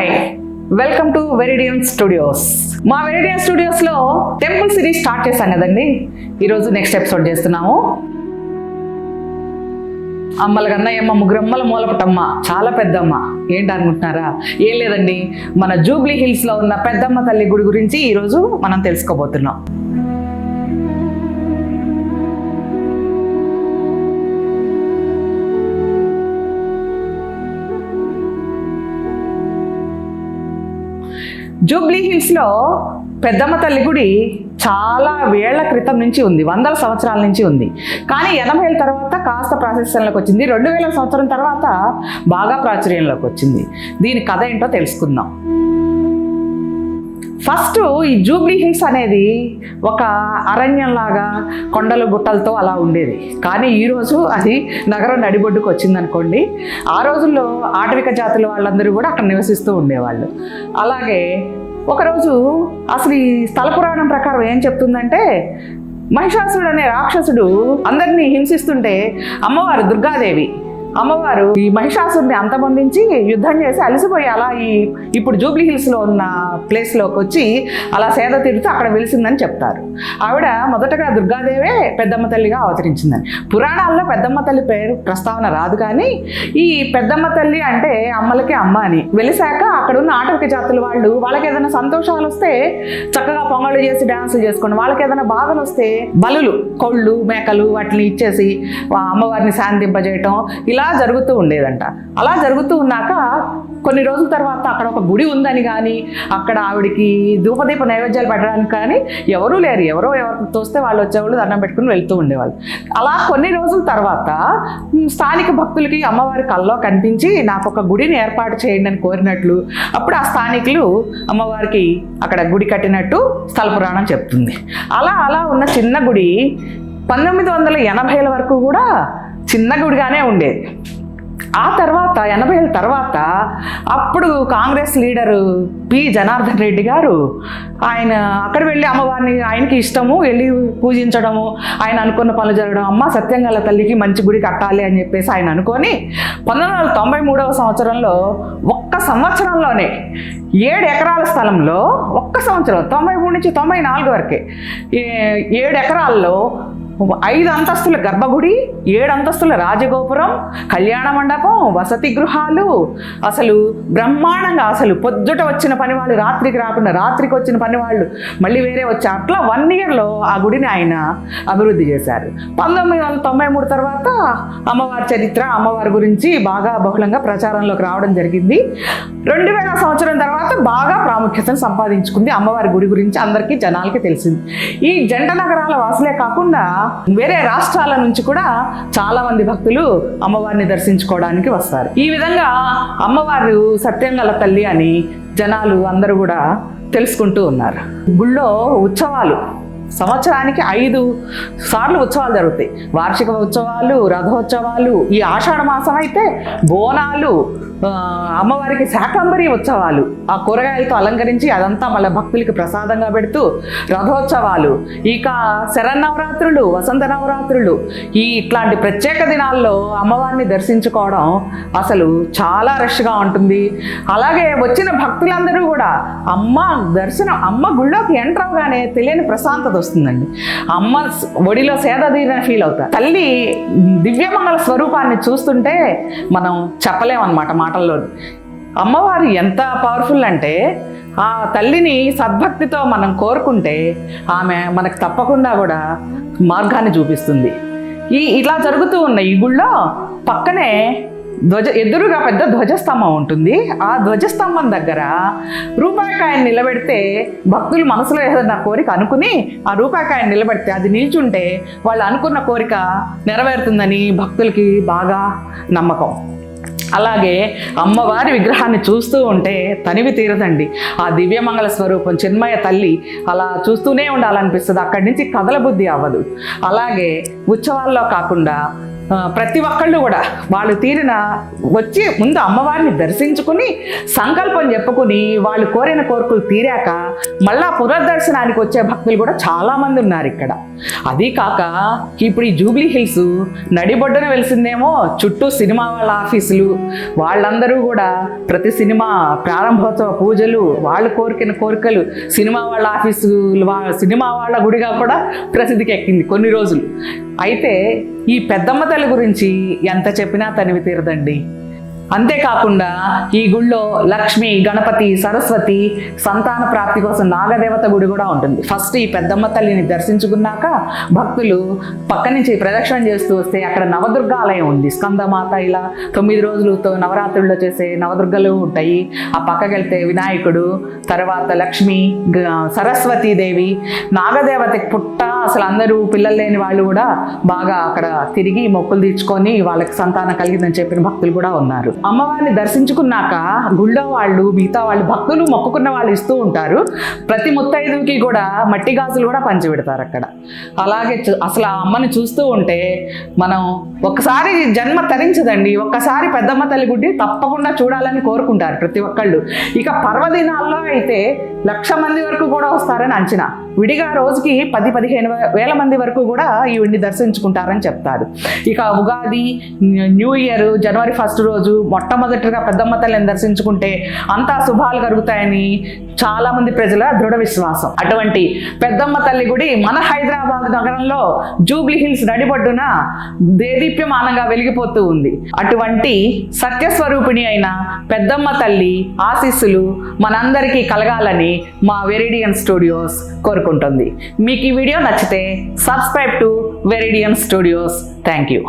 Hi, welcome to Veridian studios. మా Veridian స్టూడియోస్లో temple series start చేశాం కదండి. ఈరోజు నెక్స్ట్ ఎపిసోడ్ చేస్తున్నాము. అమ్మల కన్నయ్యమ్మ ముగ్గురమ్మల మూలపటమ్మ, చాలా పెద్దమ్మ. ఏంటి అనుకుంటున్నారా? ఏం లేదండి, మన జూబ్లీ హిల్స్లో ఉన్న పెద్దమ్మ తల్లి గుడి గురించి ఈరోజు మనం తెలుసుకోబోతున్నాం. జూబ్లీ హిల్స్లో పెద్దమ్మ తల్లి గుడి చాలా వేళ్ల క్రితం నుంచి ఉంది, వందల సంవత్సరాల నుంచి ఉంది. కానీ 80 ఏళ్ళ తర్వాత కాస్త ప్రాశస్త్యంలోకి వచ్చింది. 2000 సంవత్సరం తర్వాత బాగా ప్రాచుర్యంలోకి వచ్చింది. దీని కథ ఏంటో తెలుసుకుందాం. ఫస్ట్ ఈ జూబ్లీ హిల్స్ అనేది ఒక అరణ్యంలాగా కొండలు గుట్టలతో అలా ఉండేది. కానీ ఈరోజు అది నగరం నడిబొడ్డుకు వచ్చిందనుకోండి. ఆ రోజుల్లో ఆటవిక జాతుల వాళ్ళందరూ కూడా అక్కడ నివసిస్తూ ఉండేవాళ్ళు. అలాగే ఒకరోజు అసలు ఈ స్థల పురాణం ప్రకారం ఏం చెప్తుందంటే, మహిషాసుడు అనే రాక్షసుడు అందరినీ హింసిస్తుంటే అమ్మవారు దుర్గాదేవి అమ్మవారు ఈ మహిషాసుడిని అంతమొందించి యుద్ధం చేసి అలసిపోయి అలా ఇప్పుడు జూబ్లీ హిల్స్లో ఉన్న ప్లేస్లోకి వచ్చి అలా సేద తీరుతూ అక్కడ వెలిసిందని చెప్తారు. ఆవిడ మొదటగా దుర్గాదేవే పెద్దమ్మ తల్లిగా అవతరించిందని. పురాణాల్లో పెద్దమ్మ తల్లి పేరు ప్రస్తావన రాదు, కానీ ఈ పెద్దమ్మ తల్లి అంటే అమ్మలకే అమ్మ అని. వెలిసాక అక్కడ ఉన్న ఆటవిక జాతుల వాళ్ళు, వాళ్ళకి ఏదైనా సంతోషాలు వస్తే చక్కగా పొంగళ్ళు చేసి డ్యాన్సులు చేసుకోండి, వాళ్ళకి ఏదైనా బాధలు వస్తే బలులు, కొళ్ళు, మేకలు వాటిని ఇచ్చేసి అమ్మవారిని శాంతింపజేయటం ఇలా జరుగుతూ ఉండేదంట. అలా జరుగుతూ ఉన్నాక కొన్ని రోజుల తర్వాత అక్కడ ఒక గుడి ఉందని కానీ, అక్కడ ఆవిడికి ధూపదీప నైవేద్యాలు పెట్టడానికి కానీ ఎవరూ లేరు. ఎవరు తోస్తే వాళ్ళు వచ్చేవాళ్ళు, దండం పెట్టుకుని వెళ్తూ ఉండేవాళ్ళు. అలా కొన్ని రోజుల తర్వాత స్థానిక భక్తులకి అమ్మవారి కల్లో కనిపించి నాకు ఒక గుడిని ఏర్పాటు చేయండి అని కోరినట్లు, అప్పుడు ఆ స్థానికులు అమ్మవారికి అక్కడ గుడి కట్టినట్టు స్థల పురాణం చెప్తుంది. అలా ఉన్న చిన్న గుడి 1980ల వరకు కూడా చిన్న గుడిగానే ఉండేది. ఆ తర్వాత 80 ఏళ్ళ తర్వాత అప్పుడు కాంగ్రెస్ లీడరు పి జనార్దన్ రెడ్డి గారు ఆయన అక్కడ వెళ్ళి అమ్మవారిని, ఆయనకి ఇష్టము, వెళ్ళి పూజించడము, ఆయన అనుకున్న పనులు జరగడం, అమ్మ సత్యంగల తల్లికి మంచి గుడి కట్టాలి అని చెప్పేసి ఆయన అనుకొని 1993వ సంవత్సరంలో ఒక్క సంవత్సరంలోనే 7 ఎకరాల స్థలంలో, ఒక్క సంవత్సరం 93 నుంచి 94 వరకే 7 ఎకరాల్లో 5 అంతస్తుల గర్భగుడి, 7 అంతస్తుల రాజగోపురం, కళ్యాణ మండపం, వసతి గృహాలు, అసలు బ్రహ్మాండంగా, అసలు పొద్దుట వచ్చిన పనివాళ్ళు రాత్రికి రాకుండా, రాత్రికి వచ్చిన పనివాళ్ళు మళ్ళీ వేరే వచ్చారు. అట్లా 1 ఇయర్లో ఆ గుడిని ఆయన అభివృద్ధి చేశారు. 1993 తర్వాత అమ్మవారి చరిత్ర, అమ్మవారి గురించి బాగా బహుళంగా ప్రచారంలోకి రావడం జరిగింది. 2000 సంవత్సరం తర్వాత బాగా ప్రాముఖ్యతను సంపాదించుకుంది. అమ్మవారి గుడి గురించి అందరికీ జనాలకి తెలిసింది. ఈ జంట నగరాల వాసులే కాకుండా వేరే రాష్ట్రాల నుంచి కూడా చాలా మంది భక్తులు అమ్మవారిని దర్శించుకోవడానికి వస్తారు. ఈ విధంగా అమ్మవారు సత్యంగల తల్లి అని జనాలు అందరూ కూడా తెలుసుకుంటూ ఉన్నారు. గుళ్ళో ఉత్సవాలు సంవత్సరానికి 5 సార్లు ఉత్సవాలు జరుగుతాయి. వార్షిక ఉత్సవాలు, రథోత్సవాలు, ఈ ఆషాఢ మాసం అయితే బోనాలు, అమ్మవారికి శాకంబరి ఉత్సవాలు, ఆ కూరగాయలతో అలంకరించి అదంతా మళ్ళీ భక్తులకి ప్రసాదంగా పెడుతూ రథోత్సవాలు, ఇక శరన్నవరాత్రులు, వసంత నవరాత్రులు, ఇట్లాంటి ప్రత్యేక దినాల్లో అమ్మవారిని దర్శించుకోవడం అసలు చాలా రష్గా ఉంటుంది. అలాగే వచ్చిన భక్తులందరూ కూడా అమ్మ గుళ్ళోకి ఎంటర్ అవగానే తెలియని ప్రశాంతత వస్తుందండి. అమ్మ ఒడిలో సేద తీరిన ఫీల్ అవుతారు. తల్లి దివ్యమంగళ స్వరూపాన్ని చూస్తుంటే మనం చెప్పలేమన్నమాట మాటల్లో. అమ్మవారు ఎంత పవర్ఫుల్ అంటే, ఆ తల్లిని సద్భక్తితో మనం కోరుకుంటే ఆమె మనకు తప్పకుండా కూడా మార్గాన్ని చూపిస్తుంది. ఇలా జరుగుతూ ఉన్న ఈ గుళ్ళో పక్కనే ఎదురుగా పెద్ద ధ్వజస్తంభం ఉంటుంది. ఆ ధ్వజస్తంభం దగ్గర రూపాయికాయని నిలబెడితే భక్తులు మనసులో ఏదైనా కోరిక అనుకుని ఆ రూపాయికాయని నిలబెడితే అది నిల్చుంటే వాళ్ళు అనుకున్న కోరిక నెరవేరుతుందని భక్తులకి బాగా నమ్మకం. అలాగే అమ్మవారి విగ్రహాన్ని చూస్తూ ఉంటే తనివి తీరదండి. ఆ దివ్యమంగళ స్వరూపం చిన్మయ తల్లి అలా చూస్తూనే ఉండాలనిపిస్తుంది. అక్కడి నుంచి కదల బుద్ధి అవ్వదు. అలాగే ఉత్సవాల్లో కాకుండా ప్రతి ఒక్కళ్ళు కూడా వాళ్ళు వచ్చి ముందు అమ్మవారిని దర్శించుకుని సంకల్పం చెప్పుకుని వాళ్ళు కోరిన కోరికలు తీరాక మళ్ళా పునర్దర్శనానికి వచ్చే భక్తులు కూడా చాలామంది ఉన్నారు ఇక్కడ. అది కాక ఇప్పుడు ఈ జూబ్లీ హిల్స్ నడిబొడ్డున వెలిసిందేమో చుట్టూ సినిమా వాళ్ళ ఆఫీసులు, వాళ్ళందరూ కూడా ప్రతి సినిమా ప్రారంభోత్సవ పూజలు, వాళ్ళు కోరికిన కోరికలు, సినిమా వాళ్ళ ఆఫీసు సినిమా వాళ్ళ గుడిగా కూడా ప్రసిద్ధికి ఎక్కింది కొన్ని రోజులు. అయితే ఈ పెద్దమ్మ తల్లి గురించి ఎంత చెప్పినా తనివి తీరదండి. అంతేకాకుండా ఈ గుళ్ళో లక్ష్మి, గణపతి, సరస్వతి సంతాన ప్రాప్తి కోసం నాగదేవత గుడి కూడా ఉంటుంది. ఫస్ట్ ఈ పెద్దమ్మ తల్లిని దర్శించుకున్నాక భక్తులు పక్క నుంచి ప్రదక్షిణ చేస్తూ వస్తే అక్కడ నవదుర్గ ఆలయం ఉంది. స్కందమాత ఇలా 9 రోజులతో నవరాత్రుల్లో చేసే నవదుర్గలు ఉంటాయి. ఆ పక్కకి వెళ్తే వినాయకుడు, తర్వాత లక్ష్మి, సరస్వతీదేవి, నాగదేవతకి పుట్ట అసలు అందరూ పిల్లలు లేని వాళ్ళు కూడా బాగా అక్కడ తిరిగి మొక్కులు తీర్చుకొని వాళ్ళకి సంతానం కలిగిందని చెప్పిన భక్తులు కూడా ఉన్నారు. అమ్మవారిని దర్శించుకున్నాక గుళ్ళో వాళ్ళు మిగతా వాళ్ళు భక్తులు మొక్కుకున్న వాళ్ళు ఇస్తూ ఉంటారు. ప్రతి ముత్తైదుకి కూడా మట్టి గాజులు కూడా పంచి పెడతారు అక్కడ. అలాగే అసలు ఆ అమ్మని చూస్తూ ఉంటే మనం ఒక్కసారి జన్మ తరించదండి. ఒక్కసారి పెద్దమ్మ తల్లి గుడి తప్పకుండా చూడాలని కోరుకుంటారు ప్రతి ఒక్కళ్ళు. ఇక పర్వదినాల్లో అయితే 1,00,000 మంది వరకు కూడా వస్తారని అంచనా. విడిగా రోజుకి 10-15 వేల మంది వరకు కూడా ఈవిడ్ని దర్శించుకుంటారని చెప్తారు. ఇక ఉగాది, న్యూ ఇయర్, జనవరి 1 రోజు మొట్టమొదటిగా పెద్దమ్మ తల్లిని దర్శించుకుంటే అంతా శుభాలు కలుగుతాయని చాలా మంది ప్రజల దృఢ విశ్వాసం. అటువంటి పెద్దమ్మ తల్లి గుడి మన హైదరాబాద్ నగరంలో జూబ్లీ హిల్స్ నడిబొడ్డున దేదీప్యమానంగా వెలిగిపోతూ ఉంది. అటువంటి సత్యస్వరూపిణి అయిన పెద్దమ్మ తల్లి ఆశీస్సులు మనందరికీ కలగాలని మా వెరిడియన్ స్టూడియోస్ కోరుకుంటుంది. మీకు ఈ వీడియో నచ్చితే subscribe to Veridian studios. Thank you.